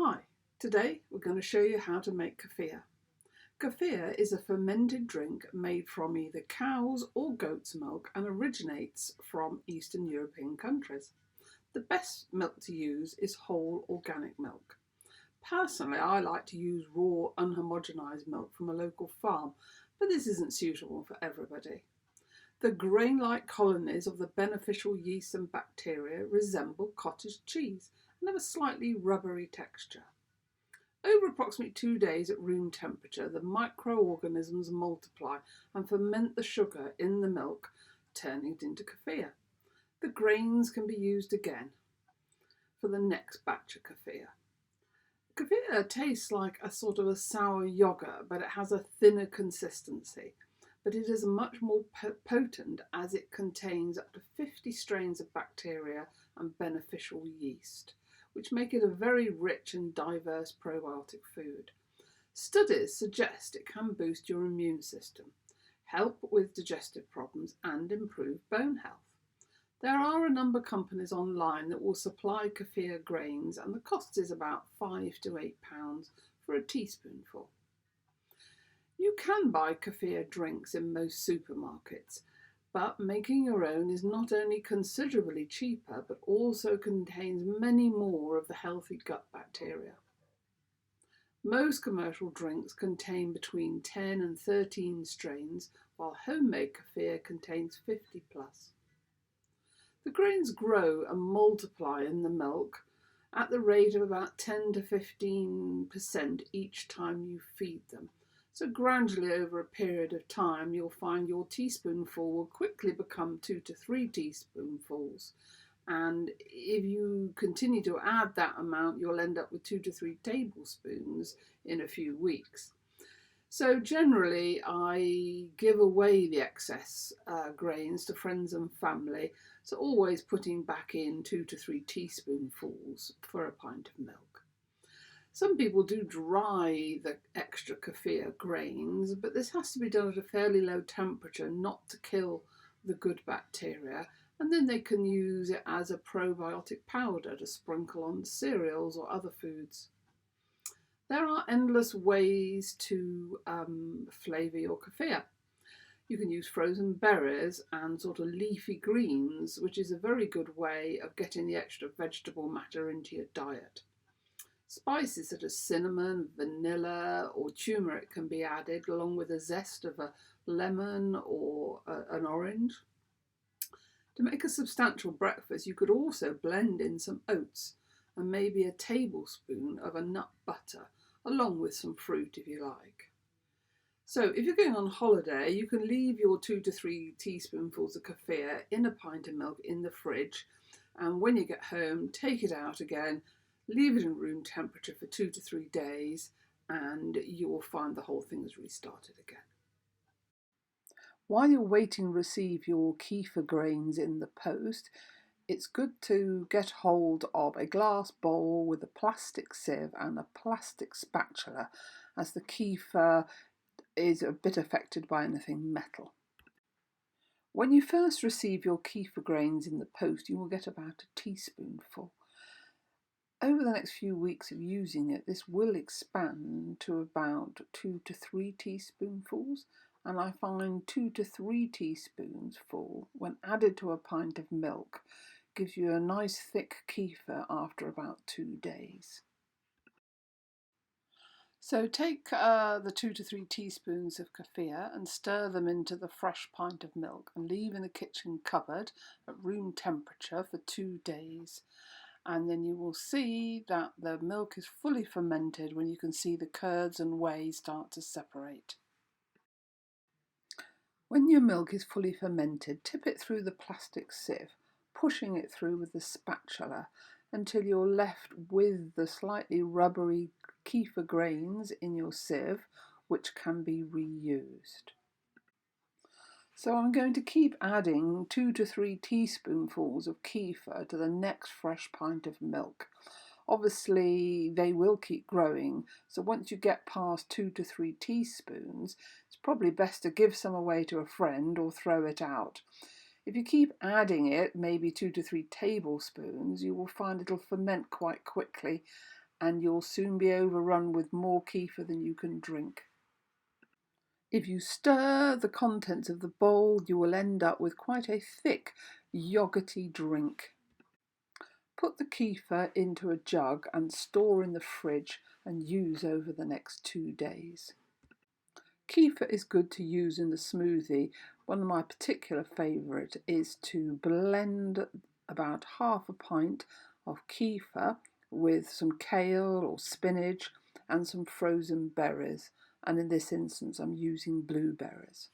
Hi, today we're going to show you how to make kefir. Kefir is a fermented drink made from either cow's or goat's milk and originates from Eastern European countries. The best milk to use is whole organic milk. Personally, I like to use raw, unhomogenized milk from a local farm, but this isn't suitable for everybody. The grain-like colonies of the beneficial yeast and bacteria resemble cottage cheese and have a slightly rubbery texture. Over approximately 2 days at room temperature, the microorganisms multiply and ferment the sugar in the milk, turning it into kefir. The grains can be used again for the next batch of kefir. Kefir tastes like a sort of a sour yogurt, but it has a thinner consistency. But it is much more potent as it contains up to 50 strains of bacteria and beneficial yeast, which make it a very rich and diverse probiotic food. Studies suggest it can boost your immune system, help with digestive problems, and improve bone health. There are a number of companies online that will supply kefir grains, and the cost is about £5 to £8 for a teaspoonful. You can buy kefir drinks in most supermarkets, but making your own is not only considerably cheaper, but also contains many more of the healthy gut bacteria. Most commercial drinks contain between 10 and 13 strains, while homemade kefir contains 50 plus. The grains grow and multiply in the milk at the rate of about 10 to 15% each time you feed them. So gradually over a period of time, you'll find your teaspoonful will quickly become 2 to 3 teaspoonfuls. And if you continue to add that amount, you'll end up with 2 to 3 tablespoons in a few weeks. So generally, I give away the excess grains to friends and family. So always putting back in 2 to 3 teaspoonfuls for a pint of milk. Some people do dry the extra kefir grains, but this has to be done at a fairly low temperature not to kill the good bacteria, and then they can use it as a probiotic powder to sprinkle on cereals or other foods. There are endless ways to flavour your kefir. You can use frozen berries and sort of leafy greens, which is a very good way of getting the extra vegetable matter into your diet. Spices such as cinnamon, vanilla or turmeric can be added along with the zest of a lemon or an orange. To make a substantial breakfast, you could also blend in some oats and maybe a tablespoon of a nut butter along with some fruit if you like. So if you're going on holiday, you can leave your 2 to 3 teaspoonfuls of kefir in a pint of milk in the fridge, and when you get home, take it out again, leave it in room temperature for 2 to 3 days, and you will find the whole thing has restarted again. While you're waiting to receive your kefir grains in the post, it's good to get hold of a glass bowl with a plastic sieve and a plastic spatula, as the kefir is a bit affected by anything metal. When you first receive your kefir grains in the post, you will get about a teaspoonful. Over the next few weeks of using it, this will expand to about 2 to 3 teaspoonfuls, and I find 2 to 3 teaspoons full, when added to a pint of milk, gives you a nice thick kefir after about 2 days. So take the 2 to 3 teaspoons of kefir and stir them into the fresh pint of milk and leave in the kitchen cupboard at room temperature for 2 days. And then you will see that the milk is fully fermented when you can see the curds and whey start to separate. When your milk is fully fermented, tip it through the plastic sieve, pushing it through with the spatula until you're left with the slightly rubbery kefir grains in your sieve, which can be reused. So I'm going to keep adding 2 to 3 teaspoonfuls of kefir to the next fresh pint of milk. Obviously, they will keep growing, so once you get past 2 to 3 teaspoons, it's probably best to give some away to a friend or throw it out. If you keep adding it, maybe 2 to 3 tablespoons, you will find it'll ferment quite quickly and you'll soon be overrun with more kefir than you can drink. If you stir the contents of the bowl, you will end up with quite a thick, yogurty drink. Put the kefir into a jug and store in the fridge and use over the next 2 days. Kefir is good to use in the smoothie. One of my particular favourite is to blend about half a pint of kefir with some kale or spinach and some frozen berries. And in this instance, I'm using blueberries.